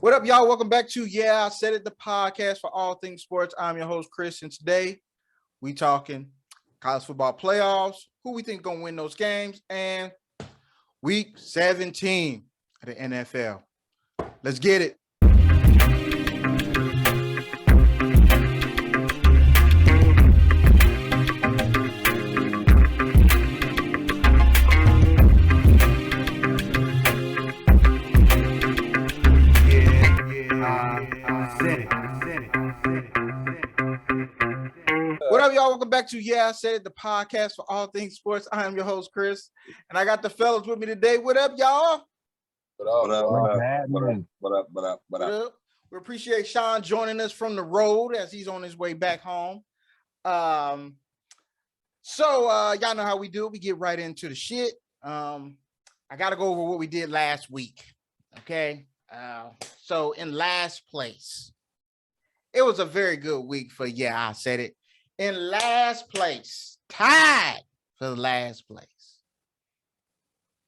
What up, y'all? Welcome back to I Said It, the podcast for all things sports. I'm your host, Chris, and today we talking college football playoffs, who we think gonna win those games, and week 17 of the NFL. Let's get it. What up, y'all? Welcome back to I Said It, the podcast for all things sports. I am your host, Chris, and I got the fellas with me today. What up, y'all? What up? We appreciate Sean joining us from the road as he's on his way back home. Y'all know how we do it. We get right into the shit. I got to go over what we did last week. Okay. So in last place, it was a very good week for I Said It. In last place, tied for the last place,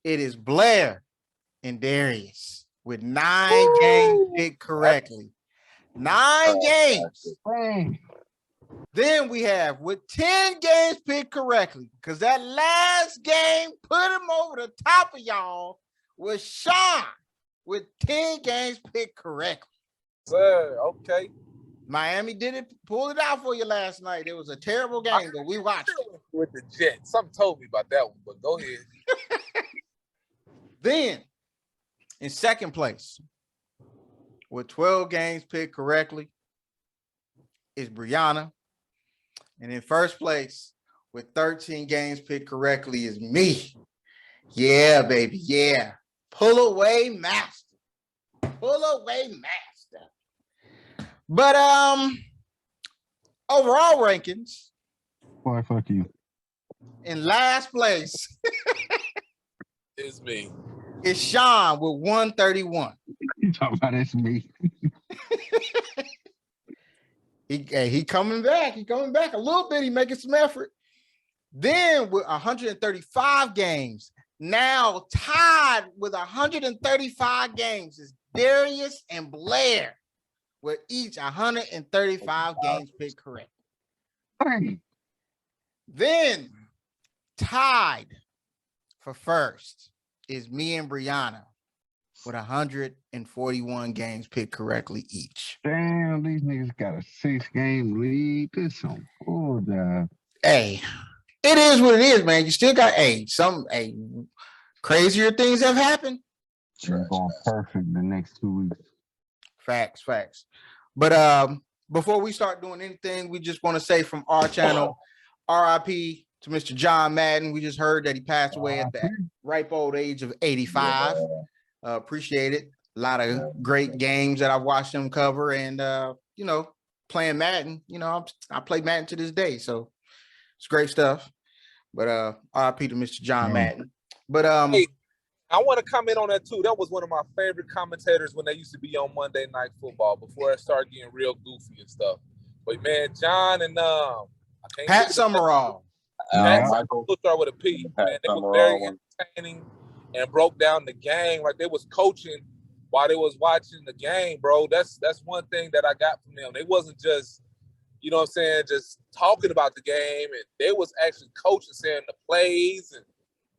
it is Blair and Darius with 9 games picked correctly. 9 games. Then we have with 10 games picked correctly, because that last game put him over the top of y'all, was Sean with 10 games picked correctly. Sir, okay. Miami pulled it out for you last night. It was a terrible game, but we watched it. With the Jets. Something told me about that one, but go ahead. Then, in second place, with 12 games picked correctly, is Brianna. And in first place, with 13 games picked correctly, is me. Yeah, baby, yeah. Pull away master. Pull away master. But overall rankings. Boy, fuck you. In last place It's me. is Sean with 131. You talking about it's me? He coming back. He coming back a little bit. He making some effort. Then with 135 games, now tied with 135 games is Darius and Blair, with each 135 games picked correct. Then tied for first is me and Brianna with 141 games picked correctly each. Damn, these niggas got a 6-game lead. This some bullshit. Hey, it is what it is, man. You still got some crazier things have happened. Going perfect the next 2 weeks. Facts. But before we start doing anything, we just want to say from our channel, RIP to Mr. John Madden. We just heard that he passed away at the ripe old age of 85. Appreciate it. A lot of great games that I've watched him cover, and playing Madden. I play Madden to this day, so it's great stuff. But RIP to Mr. John Madden. But Hey, I want to comment on that too. That was one of my favorite commentators when they used to be on Monday Night Football before it started getting real goofy and stuff. But man, John and Pat Summerall. Michael start with a P. Man, they were very entertaining and broke down the game like they was coaching while they was watching the game, bro. That's one thing that I got from them. They wasn't just, just talking about the game, and they was actually coaching, saying the plays, and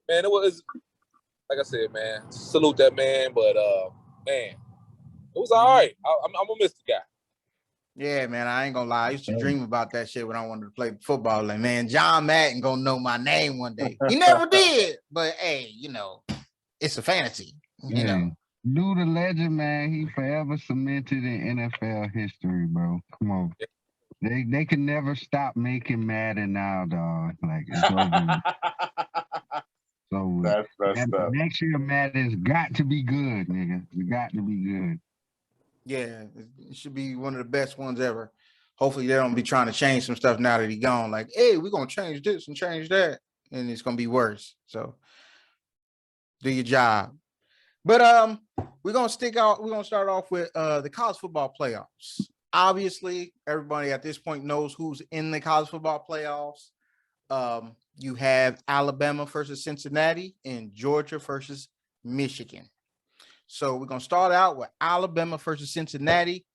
man, it was. Like I said, man, salute that man, but man, it was all right. I'm gonna miss the guy. Yeah, man, I ain't gonna lie. I used to dream about that shit when I wanted to play football. Like, man, John Madden gonna know my name one day. He never did, but hey, it's a fantasy. You know, Dude, the legend, man, he forever cemented in NFL history, bro. Come on. They can never stop making Madden now, dog. Like, it's over. So that's stuff. Next year, Madden's got to be good, nigga. We got to be good. Yeah, it should be one of the best ones ever. Hopefully, they don't be trying to change some stuff now that he's gone. Like, hey, we're gonna change this and change that, and it's gonna be worse. So, do your job. But we're gonna start off with the college football playoffs. Obviously, everybody at this point knows who's in the college football playoffs. You have Alabama versus Cincinnati and Georgia versus Michigan. So we're gonna start out with Alabama versus Cincinnati.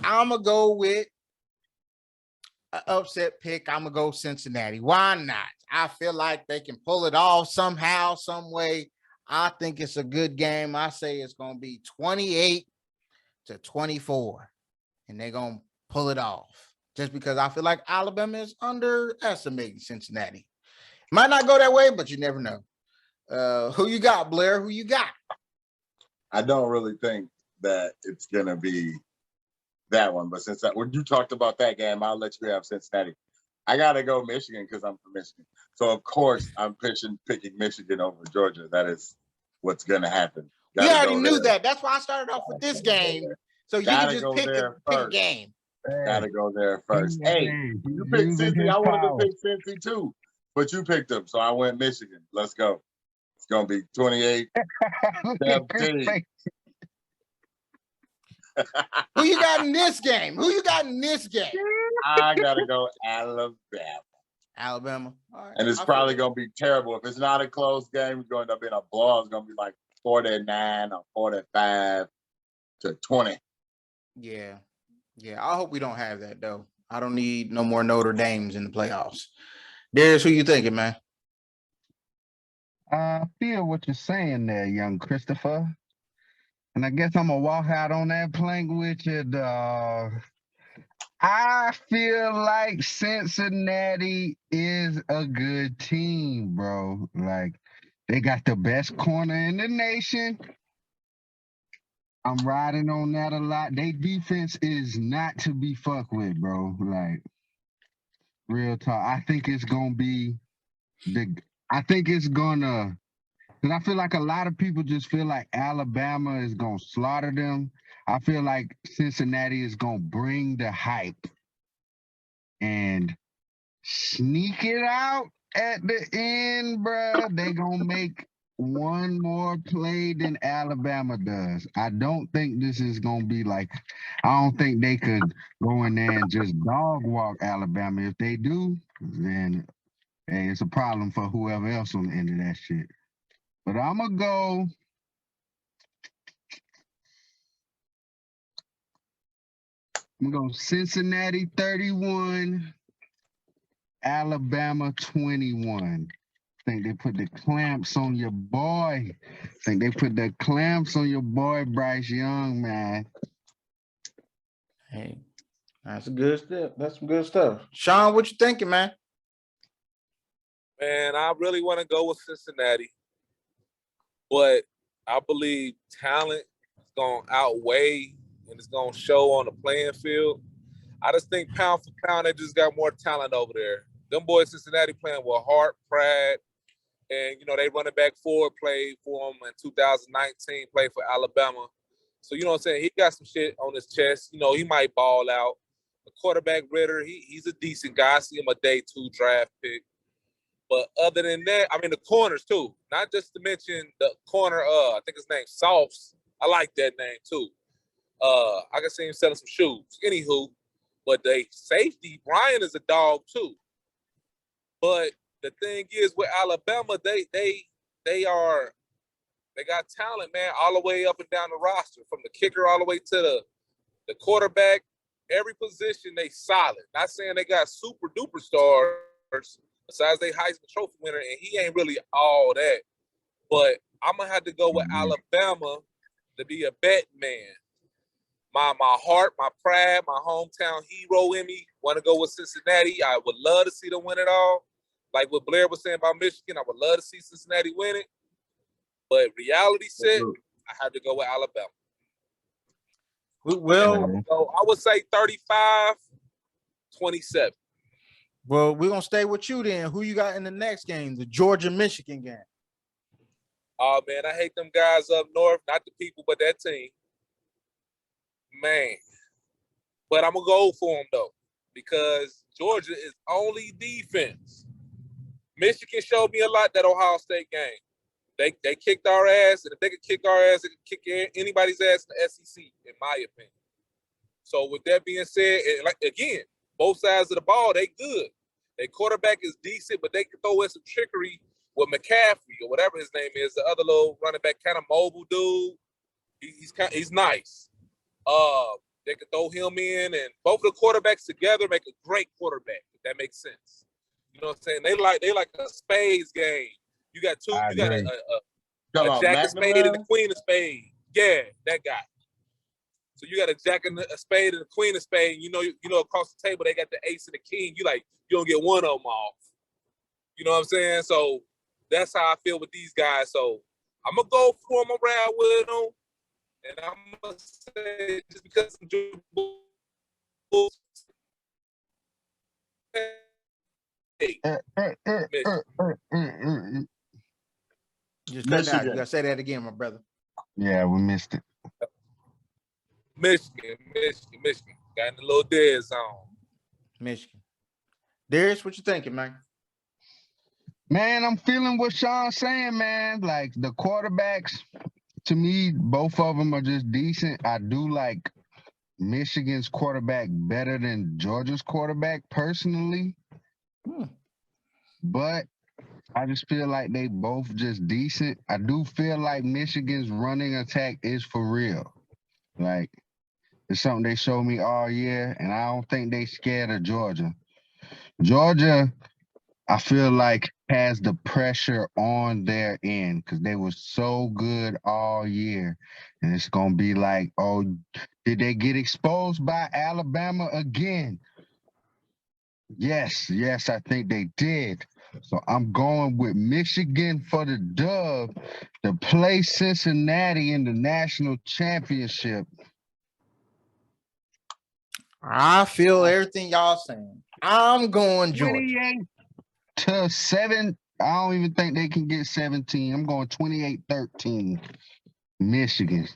I'm gonna go with an upset pick. I'm gonna go Cincinnati. Why not? I feel like they can pull it off somehow, some way. I think it's a good game. I say it's gonna be 28-24, and they're gonna pull it off. Just because I feel like Alabama is underestimating Cincinnati. Might not go that way, but you never know. Who you got, Blair? Who you got? I don't really think that it's gonna be that one, but since when you talked about that game, I'll let you have Cincinnati. I gotta go Michigan because I'm from Michigan, so of course I'm picking Michigan over Georgia. That is what's gonna happen. We already knew that. That's why I started off with this game, so you can just pick a game. Gotta go there first. Hey, you picked Cincy. I wanted to pick Cincy too, but you picked them, so I went Michigan. Let's go. It's gonna be 28-17. Who you got in this game? I gotta go Alabama. Alabama. All right. And it's probably gonna be terrible. If it's not a close game, it's going to be a blowout. It's gonna be like 49 or 45-20. Yeah. I hope we don't have that though. I don't need no more Notre Dames in the playoffs. Darius, who you thinking, man? I feel what you're saying there, young Christopher. And I guess I'm going to walk out on that plank with you, dog. I feel like Cincinnati is a good team, bro. Like, they got the best corner in the nation. I'm riding on that a lot. Their defense is not to be fucked with, bro. Like, real talk. I think it's going to be because I feel like a lot of people just feel like Alabama is going to slaughter them. I feel like Cincinnati is going to bring the hype and sneak it out at the end, bro. They going to make one more play than Alabama does. I don't think this is going to be like, I don't think they could go in there and just dog walk Alabama. If they do, then hey, it's a problem for whoever else on the end of that shit. But I'm going to go Cincinnati 31, Alabama 21. I think they put the clamps on your boy. Bryce Young, man. Hey, that's a good step. That's some good stuff. Sean, what you thinking, man? Man, I really want to go with Cincinnati, but I believe talent is going to outweigh and it's going to show on the playing field. I just think pound for pound, they just got more talent over there. Them boys, Cincinnati, playing with heart, pride, and, they running back forward played for them in 2019, played for Alabama. So, you know what I'm saying? He got some shit on his chest. He might ball out. The quarterback, Ritter, he's a decent guy. I see him a day 2 draft pick. But other than that, I mean, the corners, too. Not just to mention the corner, I think his name's Sauce. I like that name, too. I can see him selling some shoes. Anywho, but the safety, Brian is a dog, too. But the thing is, with Alabama, they got talent, man, all the way up and down the roster, from the kicker all the way to the quarterback. Every position, they solid. Not saying they got super duper stars besides they Heisman Trophy winner, and he ain't really all that. But I'm gonna have to go with Alabama to be a bet man. My heart, my pride, my hometown hero in me want to go with Cincinnati. I would love to see them win it all. Like what Blair was saying about Michigan, I would love to see Cincinnati win it. But reality set, I have to go with Alabama. Well, so I would say 35-27. Well, we're going to stay with you then. Who you got in the next game, the Georgia-Michigan game? Oh, man, I hate them guys up north. Not the people, but that team. Man. But I'm going to go for them, though, because Georgia is only defense. Michigan showed me a lot that Ohio State game. They kicked our ass, and if they could kick our ass, they could kick anybody's ass in the SEC, in my opinion. So with that being said, again, both sides of the ball, they good. Their quarterback is decent, but they can throw in some trickery with McCaffrey or whatever his name is, the other little running back, kind of mobile dude. He's nice. They could throw him in, and both of the quarterbacks together make a great quarterback. If that makes sense. You know what I'm saying? They like a spades game. You got two. You got a jack of spade and a queen of spade. Yeah, that guy. So you got a jack and a spade and a queen of spade. You know, across the table they got the ace and the king. You don't get one of them off. You know what I'm saying? So that's how I feel with these guys. So I'm gonna go for them around with them, and I'm gonna say just because I'm Just cut out. You gotta say that again, my brother. Yeah, we missed it. Michigan. Got in the little dead zone. Michigan. Darius, what you thinking, man? Man, I'm feeling what Sean's saying, man. Like the quarterbacks, to me, both of them are just decent. I do like Michigan's quarterback better than Georgia's quarterback personally. But I just feel like they both just decent. I do feel like Michigan's running attack is for real. Like, it's something they showed me all year, and I don't think they scared of Georgia. Georgia, I feel like, has the pressure on their end because they were so good all year. And it's going to be like, oh, did they get exposed by Alabama again? Yes, I think they did. So I'm going with Michigan for the dub to play Cincinnati in the national championship. I feel everything y'all saying. I'm going Georgia. 28-7. I don't even think they can get 17. I'm going 28-13. Michigan.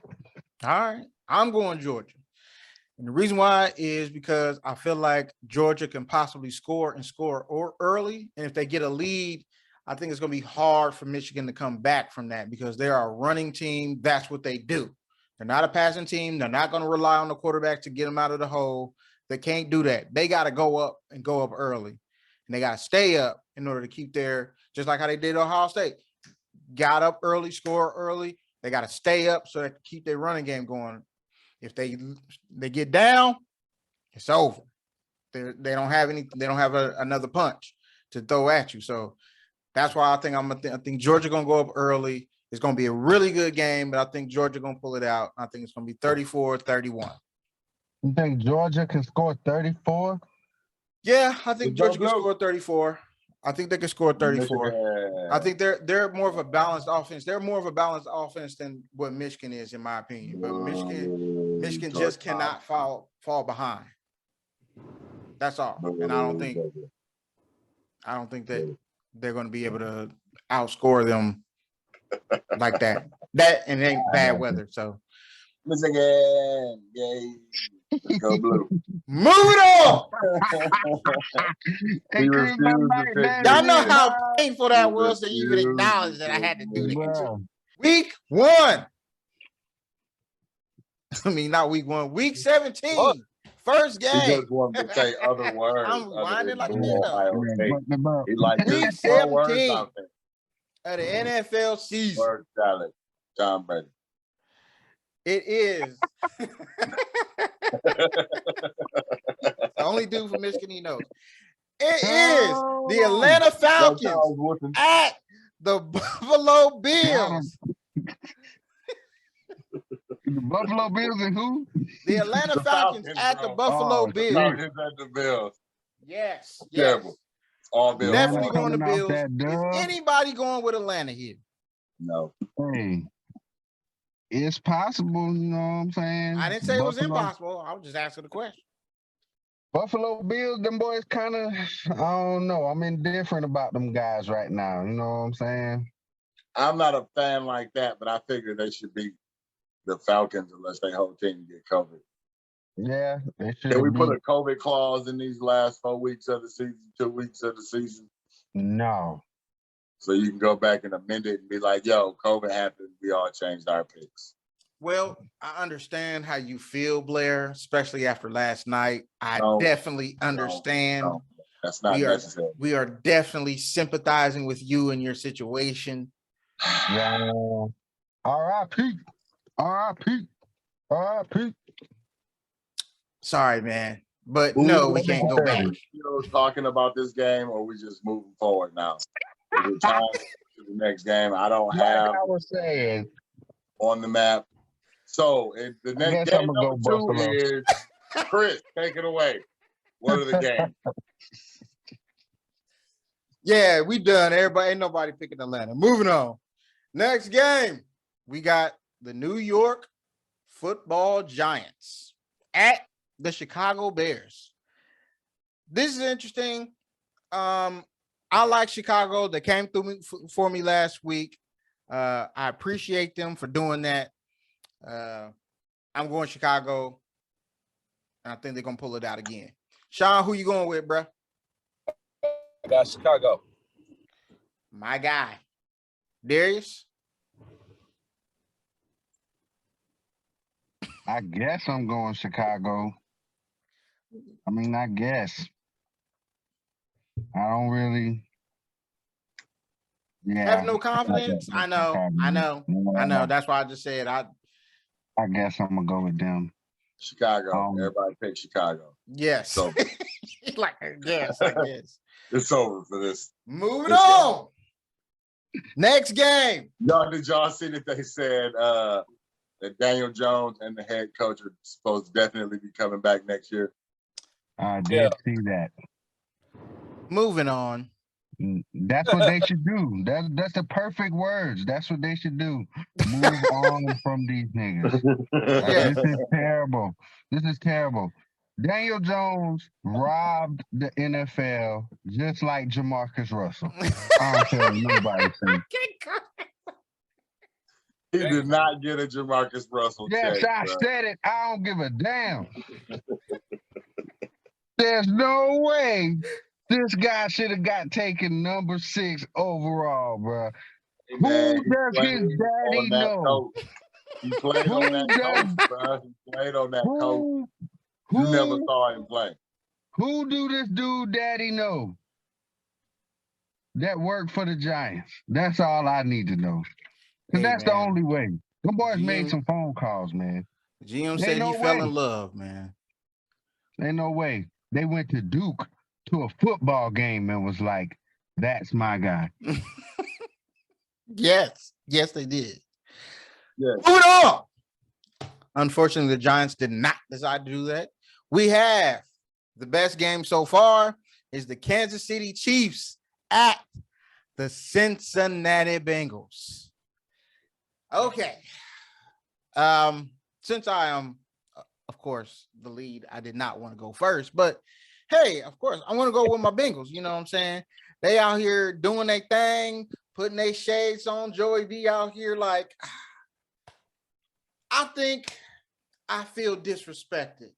All right. I'm going Georgia. And the reason why is because I feel like Georgia can possibly score early. And if they get a lead, I think it's going to be hard for Michigan to come back from that because they are a running team. That's what they do. They're not a passing team. They're not going to rely on the quarterback to get them out of the hole. They can't do that. They got to go up early. And they got to stay up in order to keep just like how they did at Ohio State. Got up early, score early. They got to stay up so they can keep their running game going. If they get down, it's over. They don't have another punch to throw at you. So that's why I think Georgia gonna go up early. It's gonna be a really good game, but I think Georgia gonna pull it out. I think it's gonna be 34-31. You think Georgia can score 34? Yeah, I think Georgia can score 34. I think they can score 34. I think they're more of a balanced offense. They're more of a balanced offense than what Michigan is, in my opinion. But Michigan just cannot fall behind. That's all. And I don't think that they're going to be able to outscore them like that. That and it ain't bad weather. So Michigan, yay. Let's go blue. Move it on. Y'all know how painful that was to even acknowledge that I had to do that. Week 1. I mean, not week 1. Week 17. First game. He just wanted to say other words. I'm whining like that. He like week 17 of the NFL season. Word salad, Tom Brady. It is. The only dude from Michigan he knows. It is the Atlanta Falcons at the Buffalo Bills. The Buffalo Bills and who? The Atlanta Falcons at the Buffalo Bills. Falcons at the Bills. Yes. Terrible. All Bills. Definitely going to Bills. Is anybody going with Atlanta here? No. Hey. It's possible, you know what I'm saying? I didn't say it was impossible. I was just asking the question. Buffalo Bills, them boys kind of, I don't know. I'm indifferent about them guys right now. You know what I'm saying? I'm not a fan like that, but I figure they should beat the Falcons unless their whole team get COVID. Yeah, they should. Can we put a COVID clause in these last 4 weeks of the season, 2 weeks of the season? No. So you can go back and amend it and be like, yo, COVID happened. We all changed our picks. Well, I understand how you feel, Blair, especially after last night. I definitely understand. No, that's not necessary. We are definitely sympathizing with you and your situation. Yeah. R.I.P. R.I.P. R.I.P. Sorry, man. But no, we can't go back. Talking about this game, or we just moving forward now? Is it time to the next game? I don't have. I was saying on the map. So the next game number 2 is Chris. Take it away. What are the games? Yeah, we done. Everybody, ain't nobody picking Atlanta. Moving on. Next game, we got the New York Football Giants at the Chicago Bears. This is interesting. I like Chicago. They came through for me last week. I appreciate them for doing that. I'm going Chicago. And I think they're going to pull it out again. Sean, who you going with, bro? I got Chicago. My guy. Darius? I guess I'm going Chicago. I guess. I don't really. Yeah. Have no confidence? I know. That's why I just said I guess I'm going to go with them. Chicago. Everybody pick Chicago. Yes. So, like, yes, I guess. It's over for this. Moving on. Next game. Did y'all see that they said that Daniel Jones and the head coach are supposed to definitely be coming back next year? I did see that. Moving on. That's what they should do. That's the perfect words. That's what they should do. Move on from these niggas. This is terrible. This is terrible. Daniel Jones robbed the NFL just like Jamarcus Russell. I don't care what nobody says. He did not get a Jamarcus Russell check. Yes, I said it. I don't give a damn. There's no way this guy should have got taken number 6 overall, bro. Hey, man, who does his daddy know? He played on that coach, bro. He played on that coach. You never saw him play. Who do this dude daddy know that worked for the Giants? That's all I need to know. Because that's the only way. Them boys made some phone calls, man. GM said he fell in love, man. Ain't no way. They went to Duke to a football game and was like, that's my guy. Yes, they did. Yes. Moving on. Unfortunately, the Giants did not decide to do that. We have the best game so far is the Kansas City Chiefs at the Cincinnati Bengals. Okay. Since I am, of course, the lead, I did not want to go first, but hey, of course, I want to go with my Bengals. You know what I'm saying? They out here doing their thing, putting their shades on. Joey B out here like, I think I feel disrespected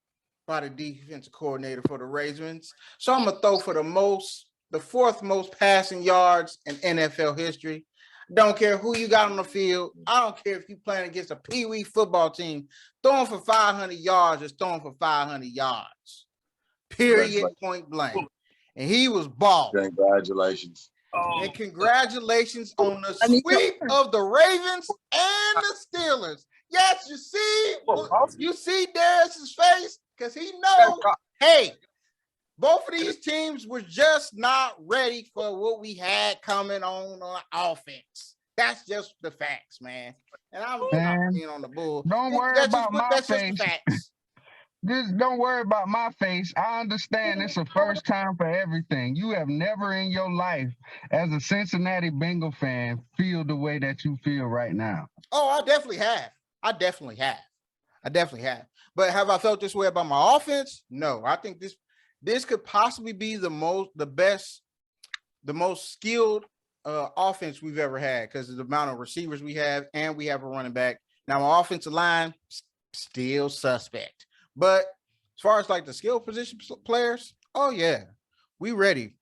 by the defensive coordinator for the Ravens. So I'm going to throw for the 4th most passing yards in NFL history. Don't care who you got on the field. I don't care if you're playing against a Pee-wee football team. Throwing for 500 yards is throwing for 500 yards. Period, point blank. And he was bald. Congratulations. And congratulations on the sweep of the Ravens and the Steelers. Yes, you see Darius's face because he knows, hey, both of these teams were just not ready for what we had coming on offense. That's just the facts, man. And I'm not being on the bull. Don't worry about my face. Just don't worry about my face. I understand it's the first time for everything. You have never in your life, as a Cincinnati Bengal fan, feel the way that you feel right now. Oh, I definitely have. But have I felt this way about my offense? No. I think this could possibly be the most skilled offense we've ever had because of the amount of receivers we have, and we have a running back. Now, my offensive line, still suspect. But as far as like the skill position players, oh yeah, we ready.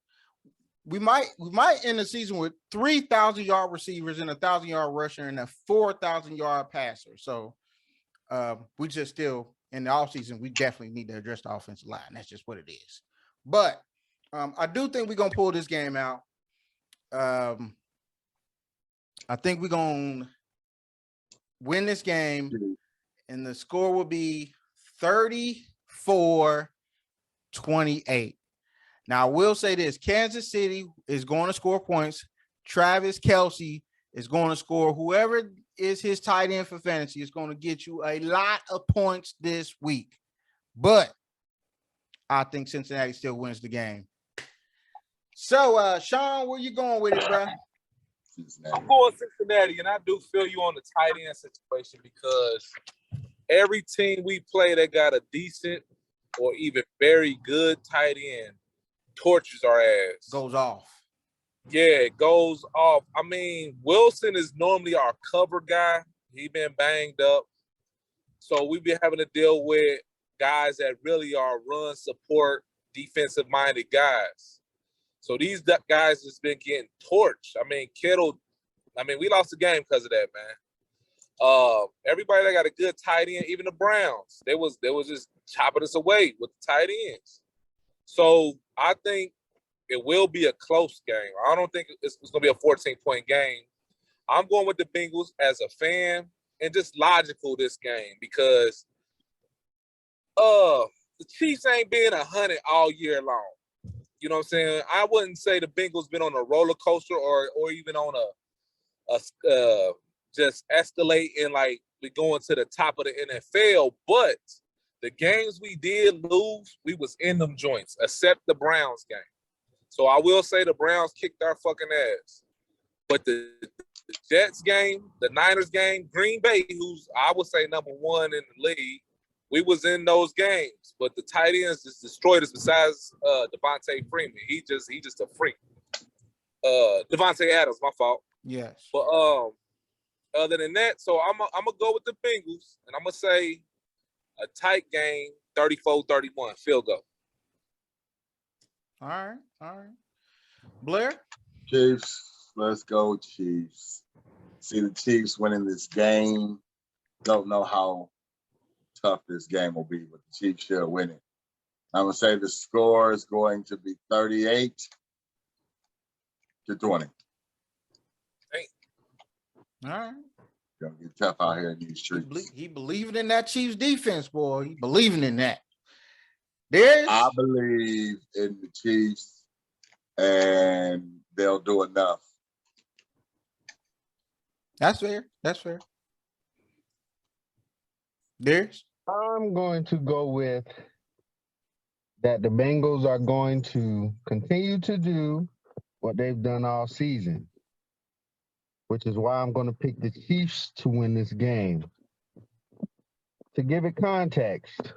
We might end the season with 3,000-yard receivers and 1,000-yard rusher and a 4,000-yard passer. So we just still in the offseason, we definitely need to address the offensive line. That's just what it is. But I do think we're gonna pull this game out. I think we're gonna win this game, and the score will be 34-28. Now, I will say this. Kansas City is going to score points. Travis Kelce is going to score. Whoever is his tight end for fantasy is going to get you a lot of points this week. But I think Cincinnati still wins the game. So, Sean, where you going with it, bro? I'm going Cincinnati, and I do feel you on the tight end situation because every team we play that got a decent or even very good tight end tortures our ass. Goes off. Yeah, it goes off. I mean, Wilson is normally our cover guy. He been banged up. So we be having to deal with guys that really are run support, defensive-minded guys. So these guys has been getting torched. I mean, Kittle, we lost the game because of that, man. Everybody that got a good tight end, even the Browns, they was just chopping us away with the tight ends. So I think it will be a close game. I don't think it's going to be a 14-point game. I'm going with the Bengals as a fan and just logical this game because the Chiefs ain't been 100 all year long. You know what I'm saying? I wouldn't say the Bengals been on a roller coaster or even on a just escalating like we going to the top of the NFL. But the games we did lose, we was in them joints, except the Browns game. So I will say the Browns kicked our fucking ass. But the Jets game, the Niners game, Green Bay, who's I would say number one in the league, we was in those games. But the tight ends just destroyed us besides Devontae Freeman. He just a freak. Devontae Adams, my fault. Yes. But other than that, so I'm gonna go with the Bengals, and I'm gonna say a tight game, 34-31, field goal. All right. Blair? Chiefs, let's go Chiefs. See the Chiefs winning this game. Don't know how tough this game will be, but the Chiefs should win it. I'm going to say the score is going to be 38-20. All right. Gonna get tough out here in these streets. He believing in that Chiefs defense, boy. He believing in that. I believe in the Chiefs, and they'll do enough. That's fair. Darius? I'm going to go with that the Bengals are going to continue to do what they've done all season, which is why I'm going to pick the Chiefs to win this game. To give it context,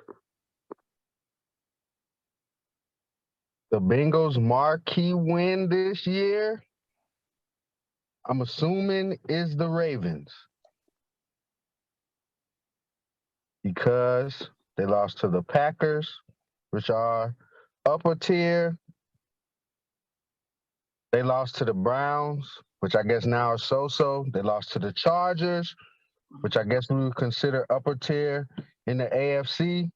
the Bengals' marquee win this year, I'm assuming, is the Ravens. Because they lost to the Packers, which are upper tier. They lost to the Browns, which I guess now is so-so. They lost to the Chargers, which I guess we would consider upper tier in the AFC.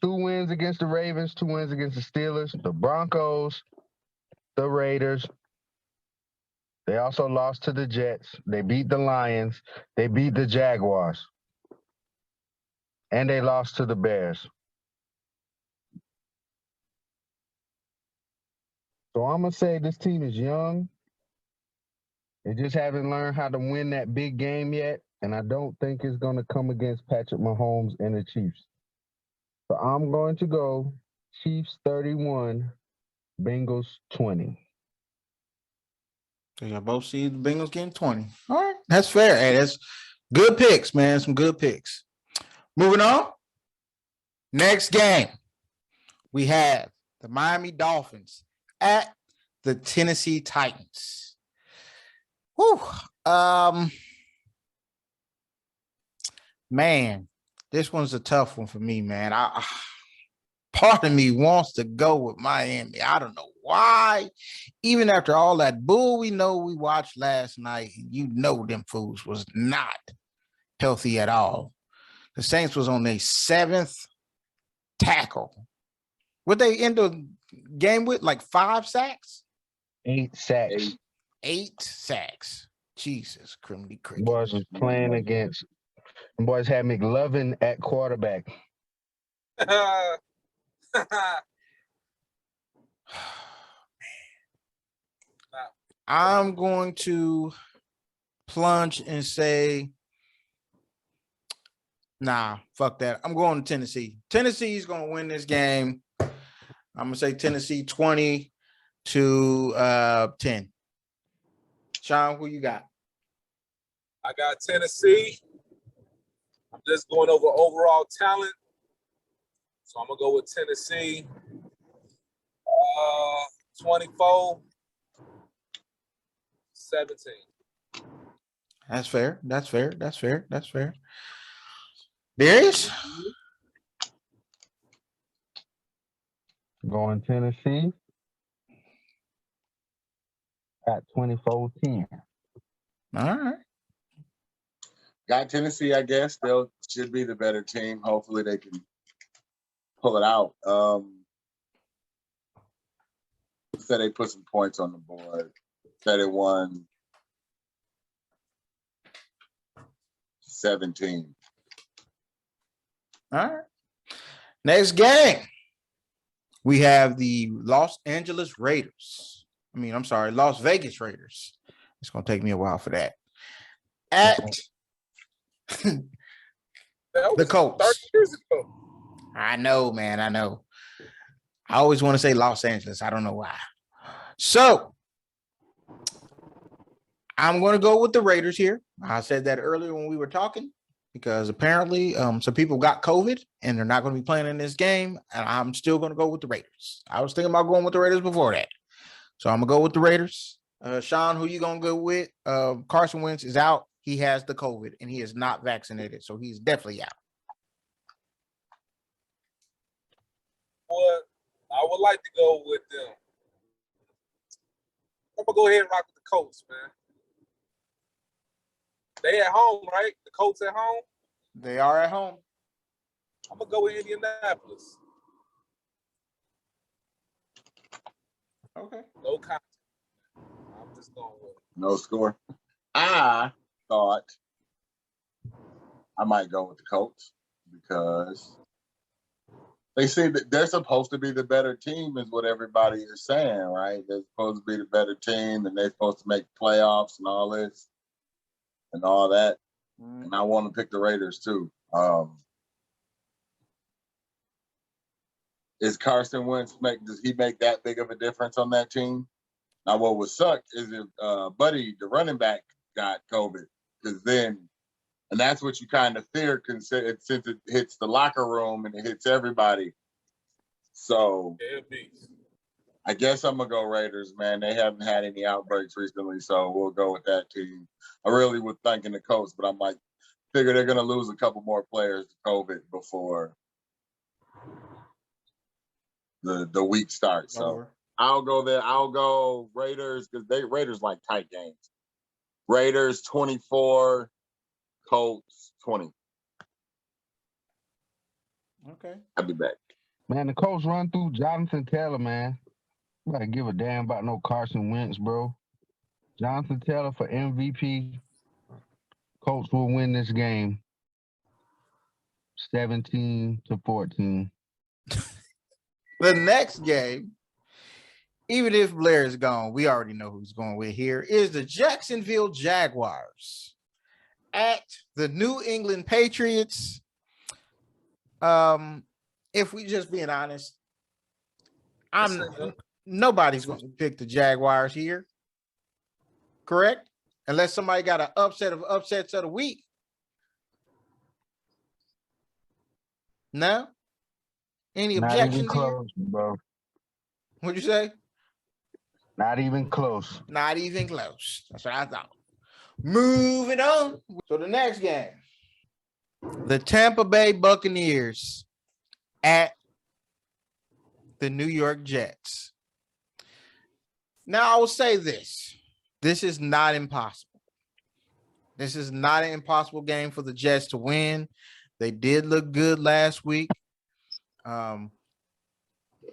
2 wins against the Ravens, 2 wins against the Steelers, the Broncos, the Raiders. They also lost to the Jets. They beat the Lions. They beat the Jaguars. And they lost to the Bears. So I'm going to say this team is young. They just haven't learned how to win that big game yet. And I don't think it's going to come against Patrick Mahomes and the Chiefs. So I'm going to go Chiefs 31, Bengals 20. So y'all both see the Bengals getting 20. All right. That's fair. Hey, that's good picks, man. Some good picks. Moving on. Next game, we have the Miami Dolphins at the Tennessee Titans. Whew. Man, this one's a tough one for me, man. Part of me wants to go with Miami. I don't know why. Even after all that bull we watched last night, them fools was not healthy at all. The Saints was on their 7th tackle. What they end the game with? Like 5 sacks? 8 sacks. 8 sacks. Jesus, criminy cricket. Boys was playing against. Boys had McLovin at quarterback. I'm going to plunge and say, nah, fuck that. I'm going to Tennessee. Tennessee's going to win this game. I'm going to say Tennessee 20 to 10. Sean, who you got? I got Tennessee. I'm just going over overall talent. So I'm going to go with Tennessee. 24-17. That's fair. That's fair. That's fair. That's fair. Darius? Going Tennessee at 24-10. All right. Got Tennessee, I guess. They'll should be the better team. Hopefully they can pull it out. Said they put some points on the board. Said it won 17. All right. Next game. We have the Las Vegas Raiders. It's going to take me a while for that. At the Colts. 30 years ago. I know, man. I know. I always want to say Los Angeles. I don't know why. So I'm going to go with the Raiders here. I said that earlier when we were talking because apparently some people got COVID and they're not going to be playing in this game. And I'm still going to go with the Raiders. I was thinking about going with the Raiders before that. So I'm going to go with the Raiders. Sean, who you going to go with? Carson Wentz is out. He has the COVID and he is not vaccinated. So he's definitely out. Well, I would like to go with them. I'm going to go ahead and rock with the Colts, man. They at home, right? The Colts at home? They are at home. I'm going to go with Indianapolis. Okay. No contact. I'm just going with it. No score. I thought I might go with the Colts because they say that they're supposed to be the better team is what everybody is saying, right? They're supposed to be the better team and they're supposed to make playoffs and all this and all that. And I want to pick the Raiders too. Is Carson Wentz does he make that big of a difference on that team? Now, what would suck is if Buddy, the running back, got COVID, because then, and that's what you kind of fear since it hits the locker room and it hits everybody. So I guess I'm gonna go Raiders, man. They haven't had any outbreaks recently, so we'll go with that team. I really was thinking the Colts, but I'm like, figure they're gonna lose a couple more players to COVID before the week starts. So I'll go there. I'll go Raiders because Raiders like tight games. Raiders 24, Colts 20. Okay. I'll be back. Man, the Colts run through Jonathan Taylor, man. You gotta give a damn about no Carson Wentz, bro. Jonathan Taylor for MVP. Colts will win this game 17-14. The next game, even if Blair is gone, we already know who's going with here, is the Jacksonville Jaguars at the New England Patriots. If we just being honest, nobody's going to pick the Jaguars here. Correct? Unless somebody got an upset of upsets of the week. No? Any objections? Not even close, here? Bro. What'd you say? Not even close. Not even close. That's what I thought. Moving on. So the next game, the Tampa Bay Buccaneers at the New York Jets. Now I will say this. This is not impossible. This is not an impossible game for the Jets to win. They did look good last week.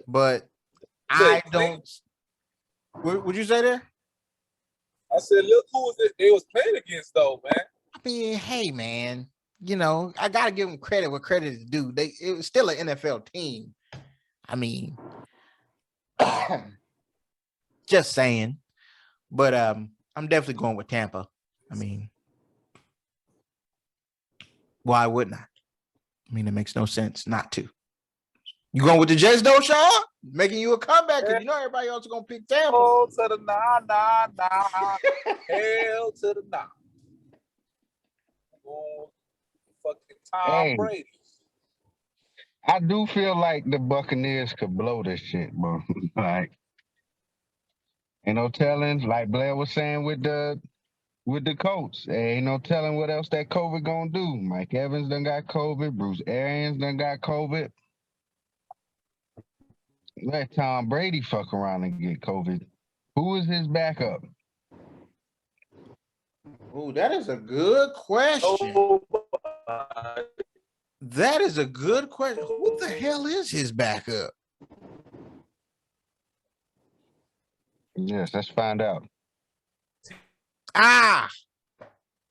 But I don't. What would you say there? I said, look who they was playing against, though, man. I mean, hey, man, you know, I gotta give them credit where credit is due. It was still an NFL team. I mean, just saying. But I'm definitely going with Tampa. I mean, why wouldn't I? I mean, it makes no sense not to. You going with the Jets, though, Sean? Making you a comeback because you know everybody else is gonna pick Tampa. Hell to the nah. Hell to the nah. Oh, fucking Tom Brady. I do feel like the Buccaneers could blow this shit, bro. Like, ain't no telling. Like Blair was saying with the coach, ain't no telling what else that COVID gonna do. Mike Evans done got COVID. Bruce Arians done got COVID. Let Tom Brady fuck around and get COVID. Who is his backup? Oh, that is a good question. That is a good question. Who the hell is his backup? Yes, let's find out.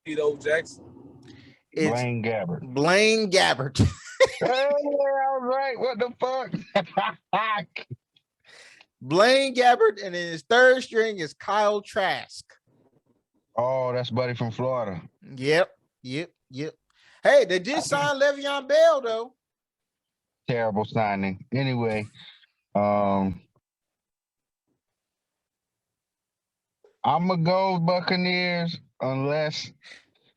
Tito Jackson. It's Blaine Gabbert. Blaine Gabbert. Hey, I was right. What the fuck? Blaine Gabbert, and in his third string is Kyle Trask. Oh, that's Buddy from Florida. Yep. Hey, they did sign Le'Veon Bell, though. Terrible signing. Anyway, I'm going to go Buccaneers unless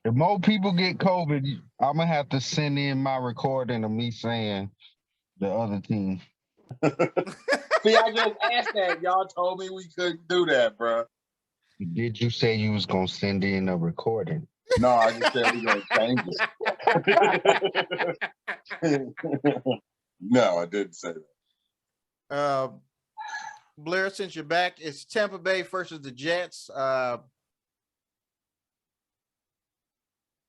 if more people get COVID, I'm going to have to send in my recording of me saying the other team. See, I just asked that. Y'all told me we couldn't do that, bro. Did you say you was going to send in a recording? No, I just said we're going to change it. No, I didn't say that. Blair, since you're back, it's Tampa Bay versus the Jets.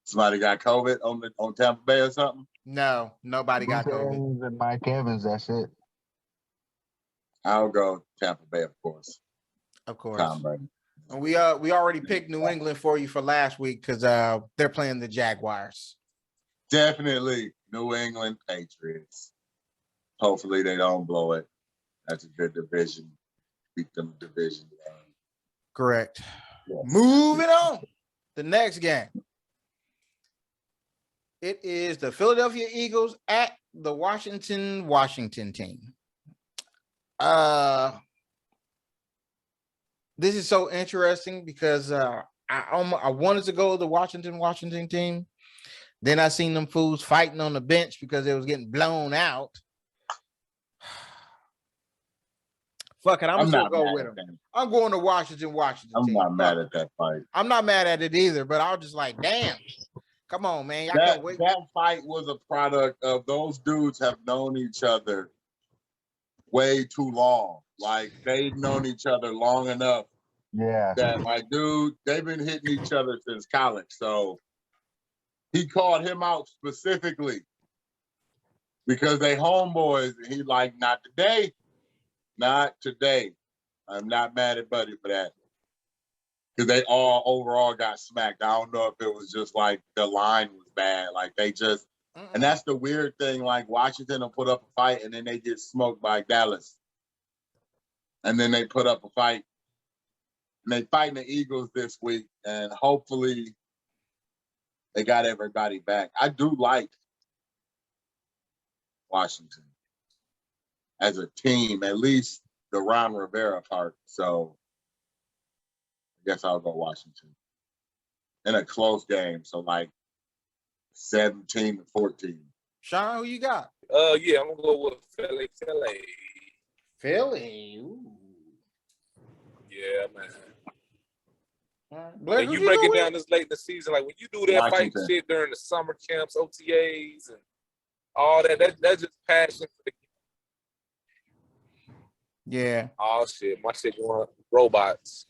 Somebody got COVID on Tampa Bay or something? No, nobody got COVID. And Mike Evans, that's it. I'll go Tampa Bay, of course. Of course. Tom Brady. And we already picked New England for you for last week because they're playing the Jaguars. Definitely New England Patriots. Hopefully they don't blow it. That's a good division. Beat them division. Correct. Yes. Moving on. The next game. It is the Philadelphia Eagles at the Washington team. This is so interesting because I wanted to go to the Washington team. Then I seen them fools fighting on the bench because they was getting blown out. Fuck it, I'm just gonna go with them. I'm going to Washington I'm team. not mad at that fight. I'm not mad at it either, but I was just like, damn. Come on, man. I can't wait. That fight was a product of those dudes have known each other way too long. Like, they've known each other long enough. Yeah. That, like, dude, they've been hitting each other since college. So he called him out specifically because they homeboys. And he like, not today. Not today. I'm not mad at Buddy for that. Because they all overall got smacked. I don't know if it was just like the line was bad. Like they just, and that's the weird thing. Like Washington will put up a fight and then they get smoked by Dallas. And then they put up a fight. And they fighting the Eagles this week. And hopefully they got everybody back. I do like Washington as a team, at least the Ron Rivera part. So I guess I'll go Washington in a close game. So like 17-14. Sean, who you got? Yeah, I'm gonna go with Philly. Philly. Ooh. Yeah, man. Blair, and you break it down this late in the season, like when you do that Washington. fight shit during the summer camps, OTAs, and all that's just passion for the game. Yeah. Oh shit, my shit going robots.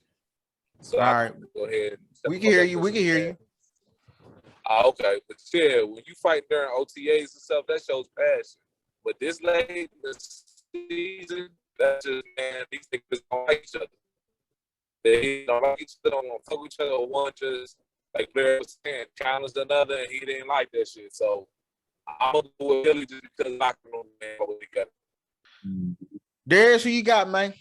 So all right, go ahead. We can hear you. We can hear you. Okay, but yeah, when you fight during OTAs and stuff, that shows passion. But this late in the season, that's just, man, these niggas don't like each other. They don't like each other, don't fuck with each other. One just, like Blair was saying, challenged another, and he didn't like that shit. So I'm going to go with Philly just because locker room, man, what we got. Darius, who you got, man?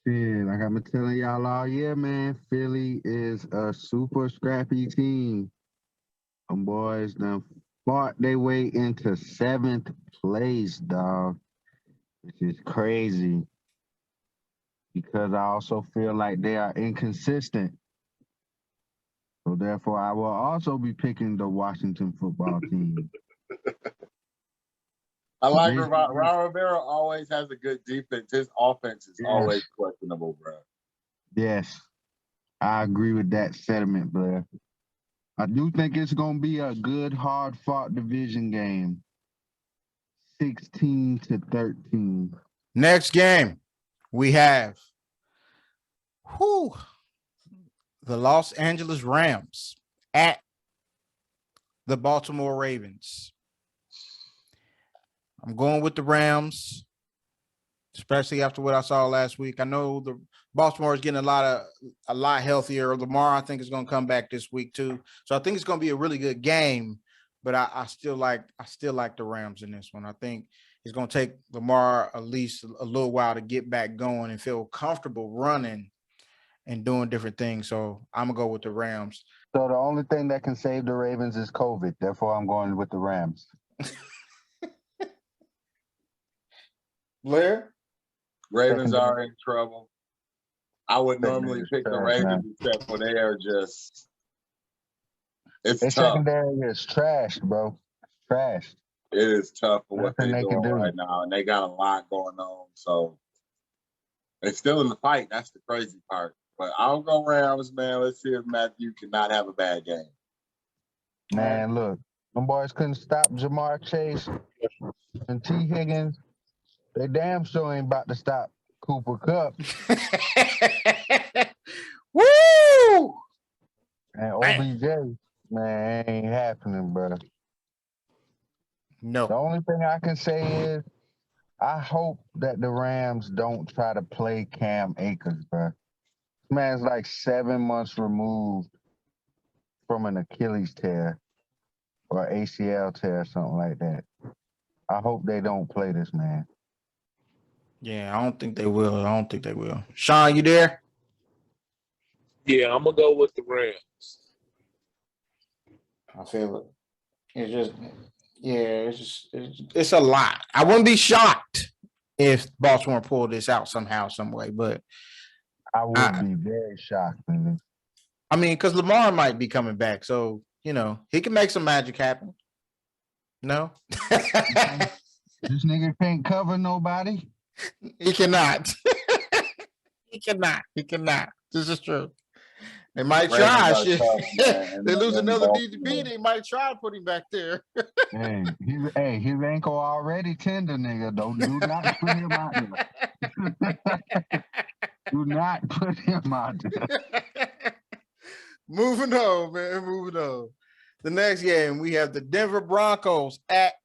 Yeah, like I've been telling y'all all year, man, Philly is a super scrappy team. Them boys done fought their way into 7th place, dog, which is crazy because I also feel like they are inconsistent. So therefore, I will also be picking the Washington football team. I like Ron Rivera always has a good defense. His offense is always questionable, bro. Yes, I agree with that sentiment, Blair. I do think it's going to be a good, hard-fought division game. 16-13. Next game, we have the Los Angeles Rams at the Baltimore Ravens. I'm going with the Rams, especially after what I saw last week. I know the Baltimore is getting a lot healthier. Lamar, I think, is going to come back this week too. So I think it's going to be a really good game. But I still like the Rams in this one. I think it's going to take Lamar at least a little while to get back going and feel comfortable running and doing different things. So I'm gonna go with the Rams. So the only thing that can save the Ravens is COVID. Therefore, I'm going with the Rams. Blair? Ravens are in trouble. I would normally pick the Ravens, except for they are just. It's their tough. Secondary is trashed, bro. It's trashed. It is tough for what Nothing they're they can doing do right now, and they got a lot going on. So they're still in the fight. That's the crazy part. But I'll go Rams, man. Let's see if Matthew cannot have a bad game. Man, look, them boys couldn't stop Jamar Chase and T. Higgins. They damn sure ain't about to stop Cooper Kupp. Woo! And OBJ, man, ain't happening, bro. No. The only thing I can say is I hope that the Rams don't try to play Cam Akers, bro. This man's like 7 months removed from an Achilles tear or ACL tear, something like that. I hope they don't play this man. Yeah, I don't think they will. Sean, you there? Yeah, I'm going to go with the Rams. I feel it. It's a lot. I wouldn't be shocked if Baltimore pulled this out somehow, some way, but I would be very shocked. Man. I mean, because Lamar might be coming back, so he can make some magic happen. No, this nigga can't cover nobody. He cannot. He cannot. This is true. They might try. Shit. They lose another DB. They might try to put him back there. Hey, his ankle already tender, nigga. Do not put him out there. Do not put him out there. Moving on, man. Moving on. The next game, we have the Denver Broncos at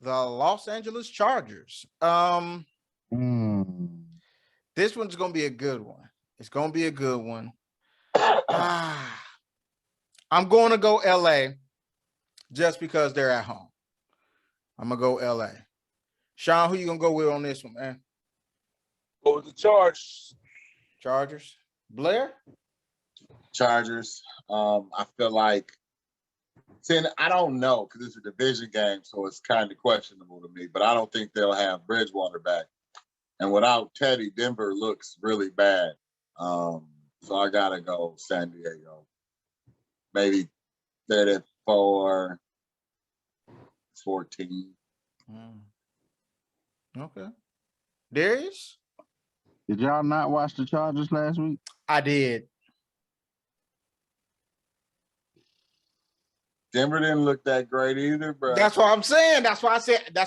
the Los Angeles Chargers. This one's going to be a good one. It's going to be a good one. I'm going to go LA just because they're at home. I'm going to go LA. Sean, who you going to go with on this one, man? Go with the Chargers. Chargers. Blair? Chargers. I feel like, I don't know because it's a division game, so it's kind of questionable to me, but I don't think they'll have Bridgewater back. And without Teddy, Denver looks really bad. So I got to go San Diego. Maybe 34-14. Okay. Darius? Did y'all not watch the Chargers last week? I did. Denver didn't look that great either, bro. That's what I'm saying. That's why I said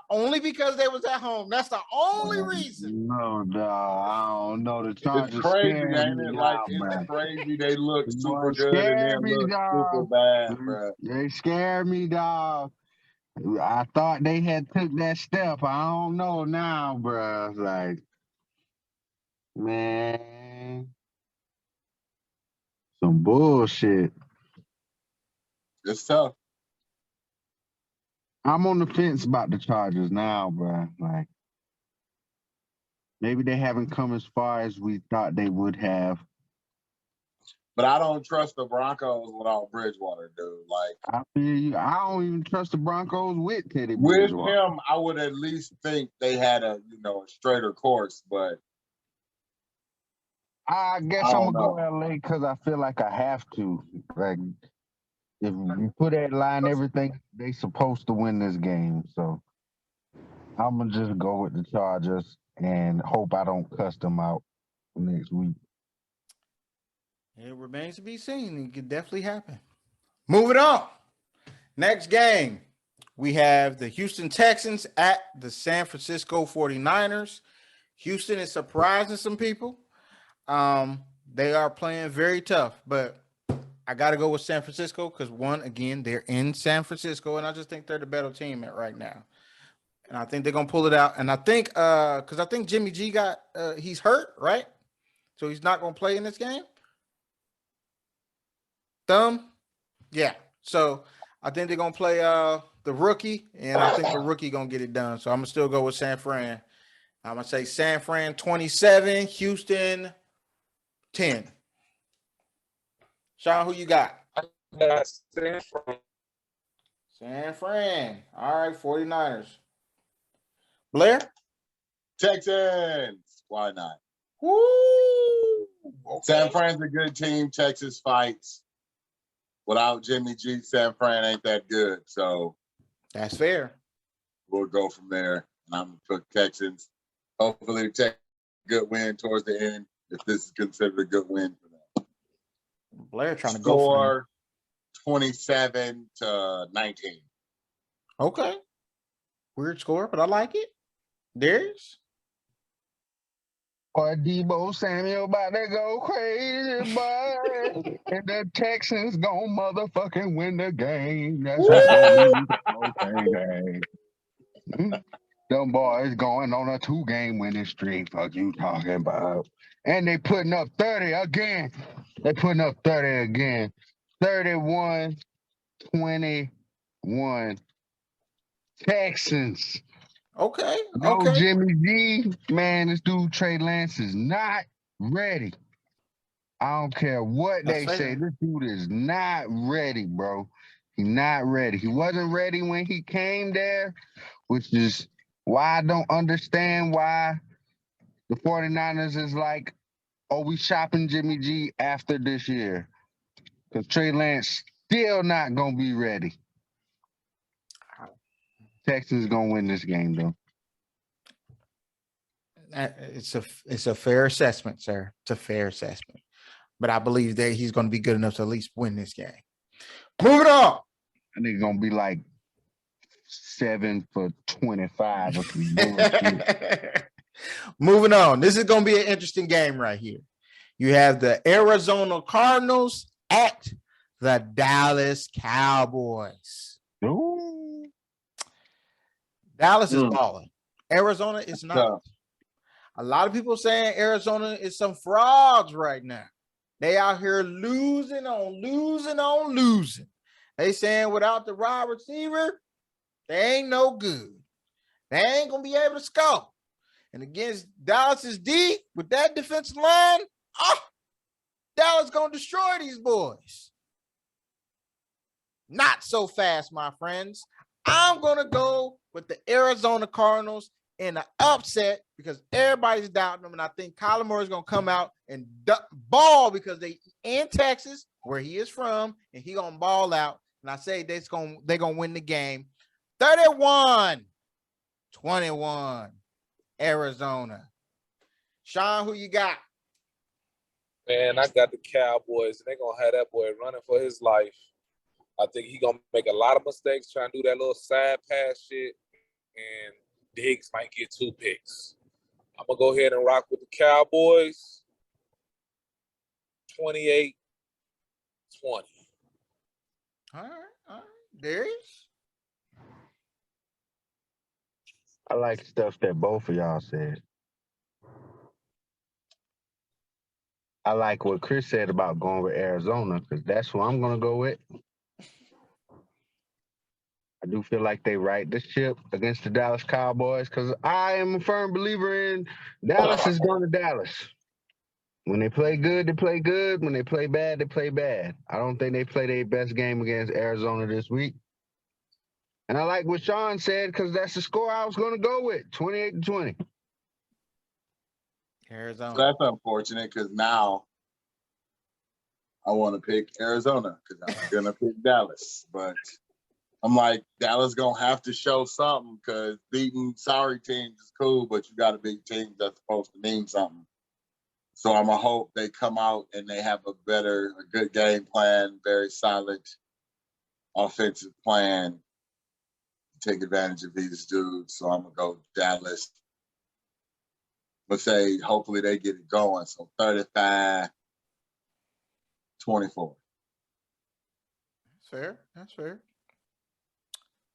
only because they was at home. That's the only reason. No, dog. I don't know. The Chargers it's crazy, ain't it? It's crazy. They look super good and then look super bad, bro. They scared me, dog. I thought they had took that step. I don't know now, bro. Like, Man, some bullshit. It's tough. I'm on the fence about the Chargers now, bro. Like, maybe they haven't come as far as we thought they would have. But I don't trust the Broncos without Bridgewater, dude. Like, I feel you. I don't even trust the Broncos with Teddy with Bridgewater. him, I would at least think they had a straighter course. But I guess I I'm don't gonna go know. LA because I feel like I have to. Like, if you put that line, everything they supposed to win this game. So I'm gonna just go with the Chargers and hope I don't cuss them out next week. It remains to be seen. It could definitely happen. Moving on. Next game, we have the Houston Texans at the San Francisco 49ers. Houston is surprising some people. They are playing very tough, but I got to go with San Francisco because, one, again, they're in San Francisco, and I just think they're the better team right now. And I think they're going to pull it out. And I think because I think Jimmy G he's hurt, right? So he's not going to play in this game. Yeah. So I think they're going to play the rookie, and I think the rookie going to get it done. So I'm going to still go with San Fran. I'm going to say San Fran 27, Houston 10. Sean, who you got? San Fran. San Fran. All right, 49ers. Blair? Texans. Why not? Woo! Okay. San Fran's a good team. Texas fights. Without Jimmy G, San Fran ain't that good. So that's fair. We'll go from there. And I'm going to put Texans. Hopefully, Texans good win towards the end, if this is considered a good win for them. Blair trying to go for 27-19. Okay. Weird score, but I like it. Darius? Or Debo Samuel about to go crazy, boy. And the Texans gonna motherfucking win the game. That's what's gonna be the game. Them boys going on a 2-game winning streak. Fuck you talking about. And they putting up 30 again. 31-21. Texans. Okay. Go Jimmy G. Man, this dude Trey Lance is not ready. I don't care what they say. This dude is not ready, bro. He's not ready. He wasn't ready when he came there, which is why I don't understand why the 49ers is like, oh, we shopping Jimmy G after this year. Because Trey Lance still not going to be ready. Texans going to win this game, though. It's a fair assessment, sir. It's a fair assessment. But I believe that he's going to be good enough to at least win this game. Moving on. I think it's going to be like 7 for 25. Moving on. This is going to be an interesting game right here. You have the Arizona Cardinals at the Dallas Cowboys. Ooh. Dallas is balling. Arizona is not. A lot of people saying Arizona is some frauds right now. They out here losing. They saying without the wide receiver, they ain't no good. They ain't going to be able to score. And against Dallas's D, with that defensive line, Dallas going to destroy these boys. Not so fast, my friends. I'm going to go with the Arizona Cardinals in the upset because everybody's doubting them. And I think Kyler Murray is going to come out and ball because they in Texas, where he is from, and he going to ball out. And I say they're going to win the game. 31-21, Arizona. Sean, who you got? Man, I got the Cowboys, and they're going to have that boy running for his life. I think he's going to make a lot of mistakes trying to do that little side pass shit, and Diggs might get 2 picks. I'm going to go ahead and rock with the Cowboys. 28-20. All right. Darius? I like stuff that both of y'all said. I like what Chris said about going with Arizona because that's who I'm going to go with. I do feel like they right the ship against the Dallas Cowboys because I am a firm believer in Dallas is going to Dallas. When they play good, they play good. When they play bad, they play bad. I don't think they play their best game against Arizona this week. And I like what Sean said because that's the score I was going to go with, 28-20. Arizona. So that's unfortunate because now I want to pick Arizona because I'm going to pick Dallas. But I'm like, Dallas going to have to show something because beating sorry teams is cool, but you got to beat teams that's supposed to mean something. So I'm going to hope they come out and they have a good game plan, very solid offensive plan to take advantage of these dudes. So I'm going to go Dallas. But say, hopefully they get it going. So 35-24. That's fair.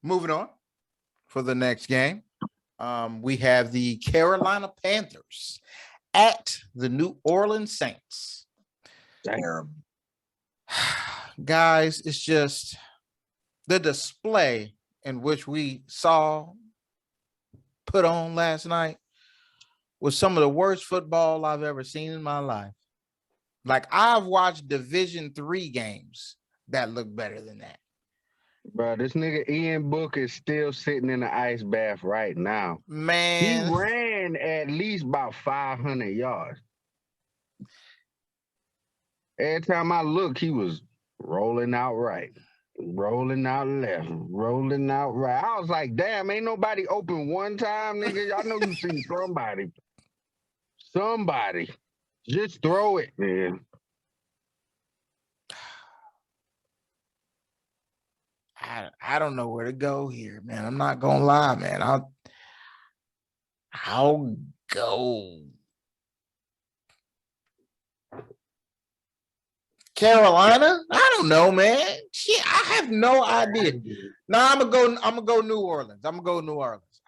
Moving on for the next game. We have the Carolina Panthers at the New Orleans Saints. Damn. Guys, it's just the display in which we saw put on last night was some of the worst football I've ever seen in my life. Like, I've watched Division III games that look better than that. Bro, this nigga Ian Book is still sitting in the ice bath right now. Man. He ran at least about 500 yards. Every time I look, he was rolling out right, rolling out left, rolling out right. I was like, damn, ain't nobody open one time, nigga. I know you seen somebody. Somebody. Just throw it, man. I don't know where to go here, man. I'm not gonna lie, man. I'll go Carolina. I don't know, man. Shit, I have no idea. No, I'm gonna go New Orleans.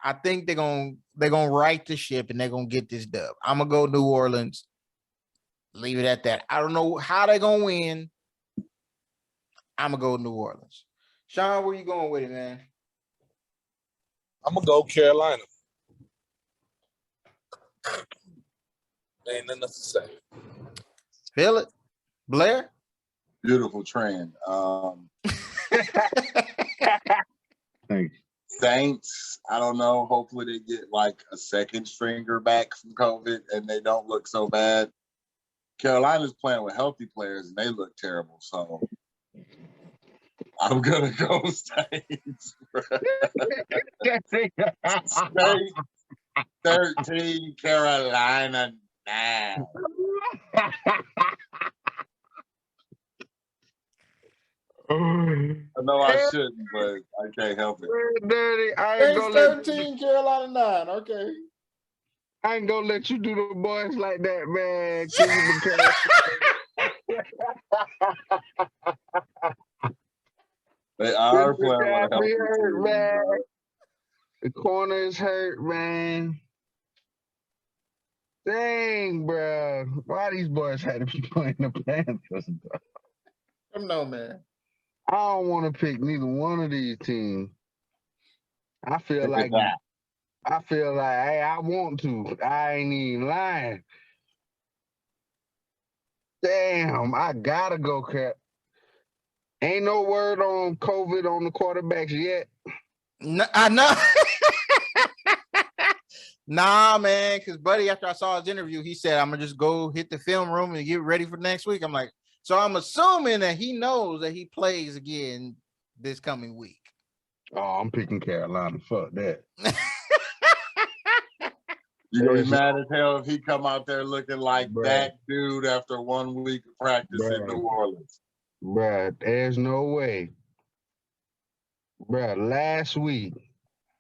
I think they're gonna right the ship and they're gonna get this dub. I'm gonna go New Orleans. Leave it at that. I don't know how they're gonna win. I'm gonna go New Orleans. Sean, where you going with it, man? I'm gonna go Carolina. Ain't nothing else to say. Feel it, Blair. Beautiful trend. Thanks. Saints, I don't know. Hopefully they get like a second stringer back from COVID and they don't look so bad. Carolina's playing with healthy players and they look terrible. So I'm gonna go Saints. State 13, Carolina 9. I know I shouldn't, but I can't help it. Dirty. Saints 13, Carolina 9. Okay. I ain't gonna let you do the boys like that, man. They are playing with a healthy hurt, team, man. bro. The corner is hurt, man. Dang, bro. Why these boys had to be playing the Panthers, bro? I know, man. I don't want to pick neither one of these teams. I feel like, hey, I want to. I ain't even lying. Damn, I gotta go, Cap. Ain't no word on COVID on the quarterbacks yet. No, I know. Nah, man, because Buddy, after I saw his interview, he said, I'm going to just go hit the film room and get ready for next week. I'm like, so I'm assuming that he knows that he plays again this coming week. Oh, I'm picking Carolina. Fuck that. You gonna be mad as hell if he come out there looking like Bruh. that dude after 1 week of practice in New Orleans. Bruh, there's no way. Bruh, last week,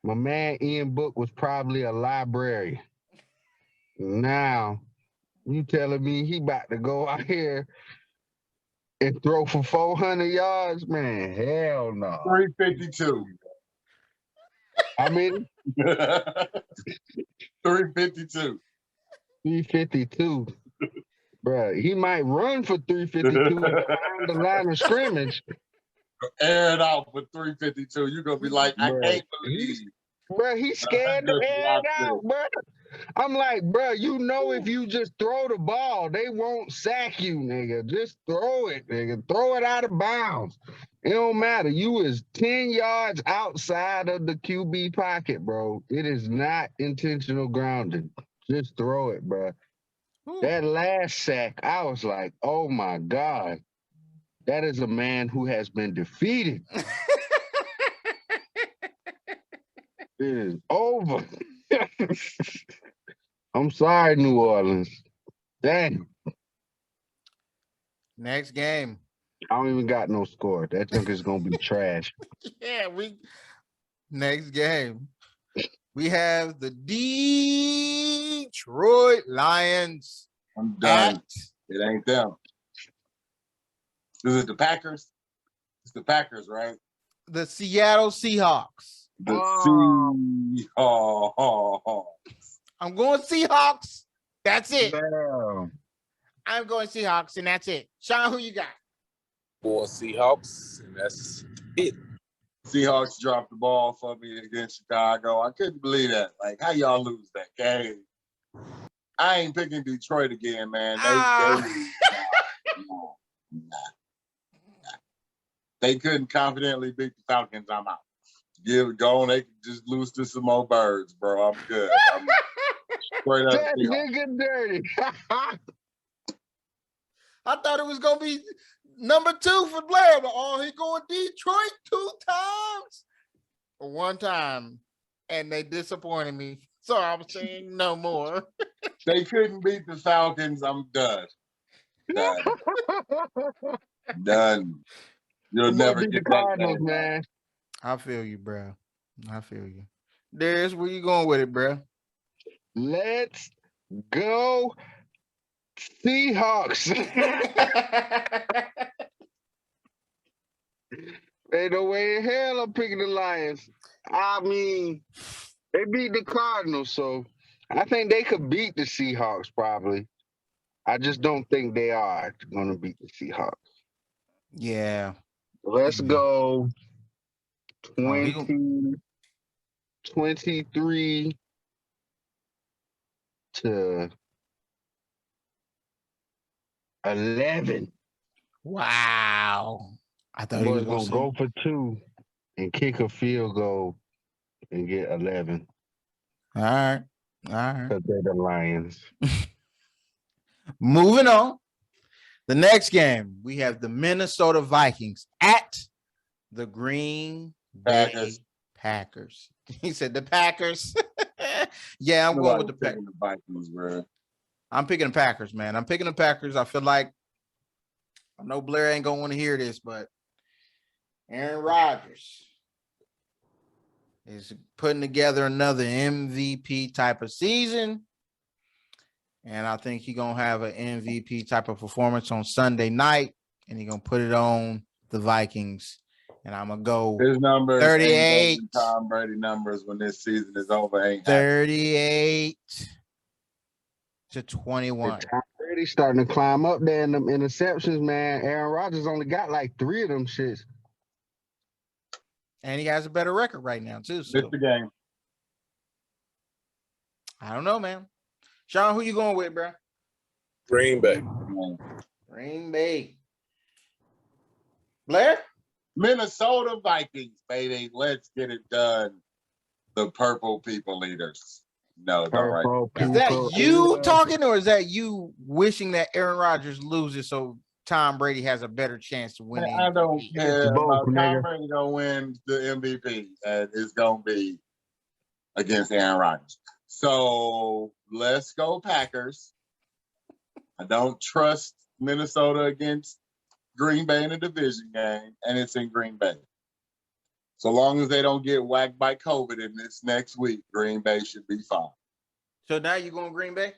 my man Ian Book was probably a librarian. Now, you telling me he about to go out here and throw for 400 yards? Man, hell no. 352. I mean, 352. 352. Bruh, he might run for 352 behind the line of scrimmage. Air it out for 352. You're gonna be like, I can't believe. He's scared to air it out, bro. I'm like, bro, you know, if you just throw the ball, they won't sack you, nigga. Just throw it, nigga. Throw it out of bounds. It don't matter. You is 10 yards outside of the QB pocket, bro. It is not intentional grounding. Just throw it, bro. That last sack, I was like, oh my God. That is a man who has been defeated. It is over. I'm sorry, New Orleans. Dang. Next game. I don't even got no score. That junk is gonna be trash. Yeah, next game. We have the Detroit Lions. I'm done. It ain't them. Is it the Packers? It's the Packers, right? The Seattle Seahawks. The Seahawks. I'm going Seahawks. That's it. Damn. I'm going Seahawks, and that's it. Sean, who you got? For Seahawks, and that's it. Seahawks dropped the ball for me against Chicago. I couldn't believe that. Like, how y'all lose that game? I ain't picking Detroit again, man. They couldn't confidently beat the Falcons. I'm out. Give it going. They can just lose to some more birds, bro. I'm good. I'm straight up. That nigga dirty. I thought it was gonna be number 2 for Blair, but he going Detroit 2 times or 1 time, and they disappointed me. So I'm saying no more. They couldn't beat the Falcons. I'm done. Done. You'll never get the Cardinals, man. I feel you, bro. I feel you. Darius, where you going with it, bro? Let's go Seahawks. Ain't no way in hell I'm picking the Lions. I mean, they beat the Cardinals, so I think they could beat the Seahawks probably. I just don't think they are going to beat the Seahawks. Yeah. Let's go 23 to 11. Wow. I thought he was going to go for 2 and kick a field goal and get 11. All right. Because they're the Lions. Moving on. The next game, we have the Minnesota Vikings at the Green Bay Packers. He said the Packers. Yeah, I'm going with the Packers. The Vikings, bro. I'm picking the Packers, man. I'm picking the Packers. I feel like I know Blair ain't gonna want to hear this, but Aaron Rodgers is putting together another MVP type of season. And I think he's going to have an MVP type of performance on Sunday night. And he's going to put it on the Vikings. And I'm going to go his numbers 38. Tom Brady numbers when this season is over. 38 to 21. Tom Brady's starting to climb up there in them interceptions, man. Aaron Rodgers only got like 3 of them shits. And he has a better record right now, too. So. Missed the game. I don't know, man. Sean, who you going with, bro? Green Bay. Green Bay. Blair? Minnesota Vikings, baby. Let's get it done. The purple people leaders. No, don't right. Is that you talking, or is that you wishing that Aaron Rodgers loses so Tom Brady has a better chance to win? I don't care about Tom Brady gonna win the MVP, and it's gonna be against Aaron Rodgers. So let's go Packers. I don't trust Minnesota against Green Bay in a division game, and it's in Green Bay. So long as they don't get whacked by COVID in this next week, Green Bay should be fine. So now you going Green Bay?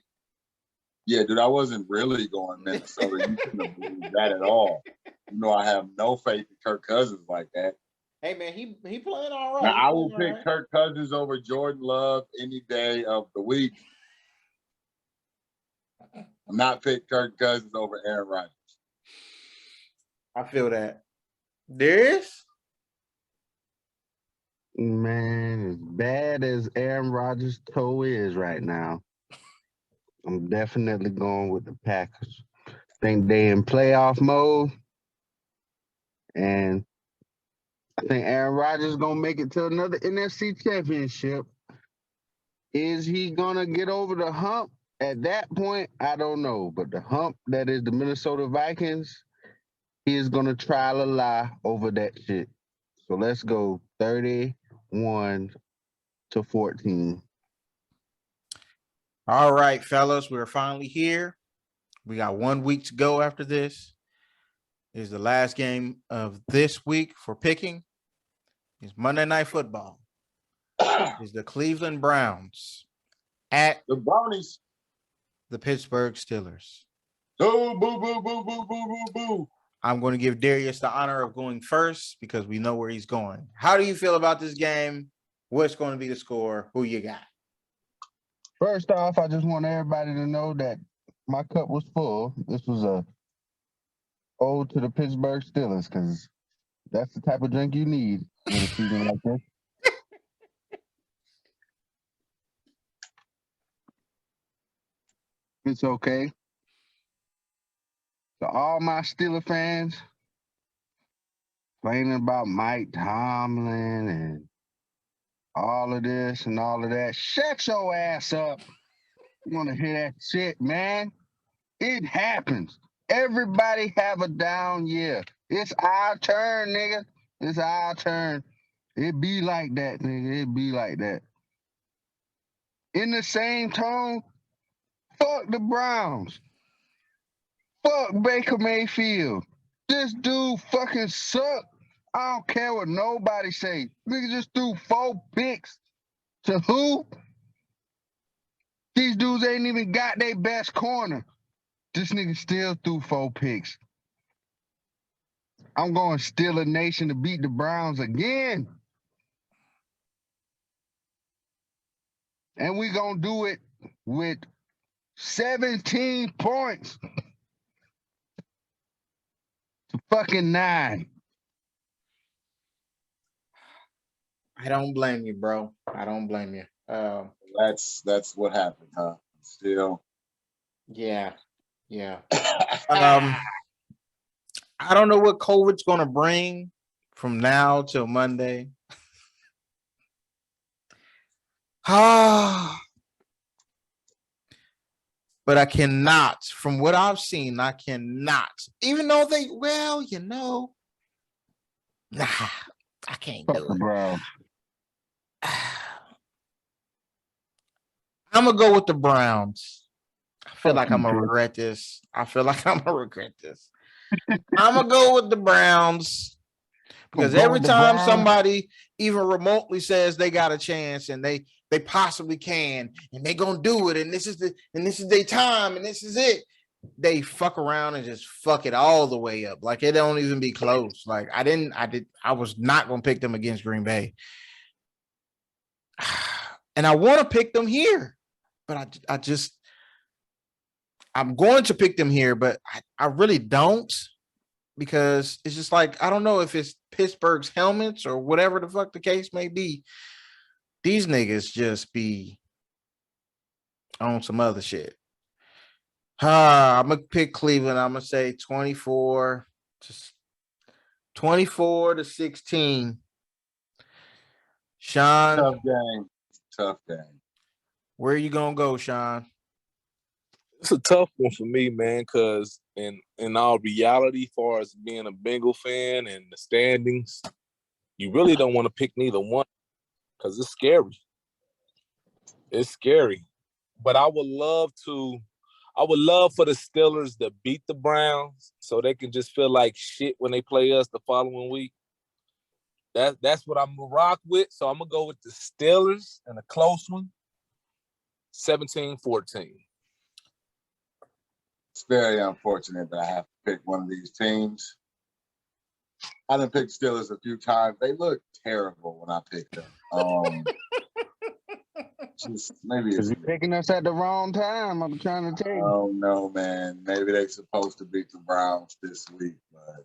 Yeah, dude, I wasn't really going Minnesota. You couldn't have believed that at all. You know, I have no faith in Kirk Cousins like that. Hey, man, he playing all right. Now, I will pick Kirk Cousins over Jordan Love any day of the week. I'm not picking Kirk Cousins over Aaron Rodgers. I feel that. Darius? Man, as bad as Aaron Rodgers' toe is right now, I'm definitely going with the Packers. Think they in playoff mode, and I think Aaron Rodgers is gonna make it to another NFC championship. Is he gonna get over the hump? At that point, I don't know. But the hump that is the Minnesota Vikings, he is gonna try to lie over that shit. So let's go 31-14. All right, fellas, we're finally here. We got 1 week to go after this. Is the last game of this week for picking. It's Monday Night Football. Is the Cleveland Browns at the Brownies, the Pittsburgh Steelers. Oh, boo, boo, boo, boo, boo, boo, boo. I'm going to give Darius the honor of going first because we know where he's going. How do you feel about this game? What's going to be the score? Who you got? First off, I just want everybody to know that my cup was full. This was a ode to the Pittsburgh Steelers because that's the type of drink you need in a season like this. It's okay. To all my Steeler fans complaining about Mike Tomlin and all of this and all of that, shut your ass up. You want to hear that shit, man? It happens. Everybody have a down year. It's our turn, nigga. It's our turn. It be like that, nigga. It be like that. In the same tone, fuck the Browns. Fuck Baker Mayfield. This dude fucking suck. I don't care what nobody say. Nigga just threw 4 picks. To who? These dudes ain't even got their best corner. This nigga still threw 4 picks. I'm going Steeler Nation to beat the Browns again. And we gonna do it with 17 points to fucking 9. I don't blame you, bro. I don't blame you. That's what happened, huh? Still. Yeah. I don't know what COVID's going to bring from now till Monday. But I cannot, from what I've seen, I cannot. Even though nah, I can't do it. Bro. I'm going to go with the Browns. I feel like I'm going to regret this. I'm going to go with the Browns because every time somebody even remotely says they got a chance and they possibly can and they going to do it and this is their time and this is it, they fuck around and just fuck it all the way up. Like it don't even be close. Like I was not going to pick them against Green Bay. And I want to pick them here, but I'm going to pick them here, but I really don't because it's just like, I don't know if it's Pittsburgh's helmets or whatever the fuck the case may be. These niggas just be on some other shit. I'm going to pick Cleveland. I'm going to say 24-16. Sean. Tough game. Where are you going to go, Sean? It's a tough one for me, man, because in all reality, as far as being a Bengal fan and the standings, you really don't want to pick neither one because it's scary. It's scary. But I would love for the Steelers to beat the Browns so they can just feel like shit when they play us the following week. That's what I'm going to rock with. So I'm going to go with the Steelers and a close one, 17-14. It's very unfortunate that I have to pick one of these teams. I done picked Steelers a few times. They look terrible when I pick them. Maybe it's you're picking us at the wrong time. I'm trying to tell you. Oh no, man. Maybe they're supposed to beat the Browns this week, but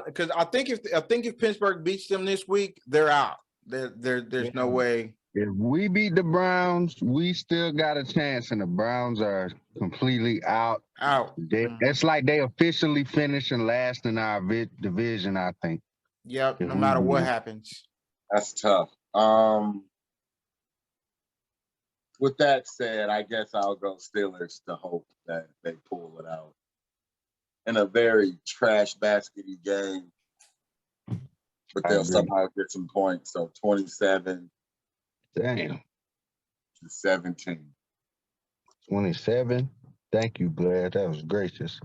Because I think if Pittsburgh beats them this week, they're out. There's no way. If we beat the Browns, we still got a chance, and the Browns are completely out. It's like they officially finishing last in our division, I think. Yep, no matter what happens. That's tough. With that said, I guess I'll go Steelers to hope that they pull it out in a very trash baskety game. But they'll somehow get some points. So 27 Damn. to 17. 27. Thank you, Glad. That was gracious.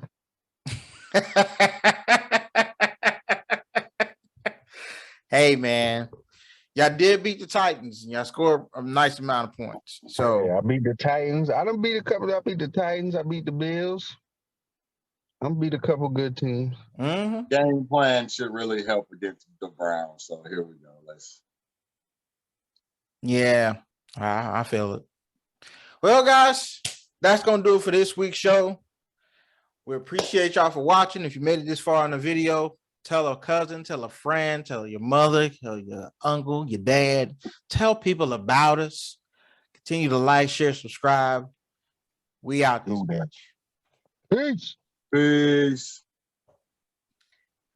Hey, man. Y'all did beat the Titans, and y'all scored a nice amount of points. So yeah, I beat the Titans. I done beat a couple. I beat the Titans. I beat the Bills. I'm beat a couple good teams. Mm-hmm. Game plan should really help against the Browns. So here we go. Yeah, I feel it. Well, guys, that's going to do it for this week's show. We appreciate y'all for watching. If you made it this far in the video, tell a cousin, tell a friend, tell your mother, tell your uncle, your dad. Tell people about us. Continue to like, share, subscribe. We out this much. Peace. Peace.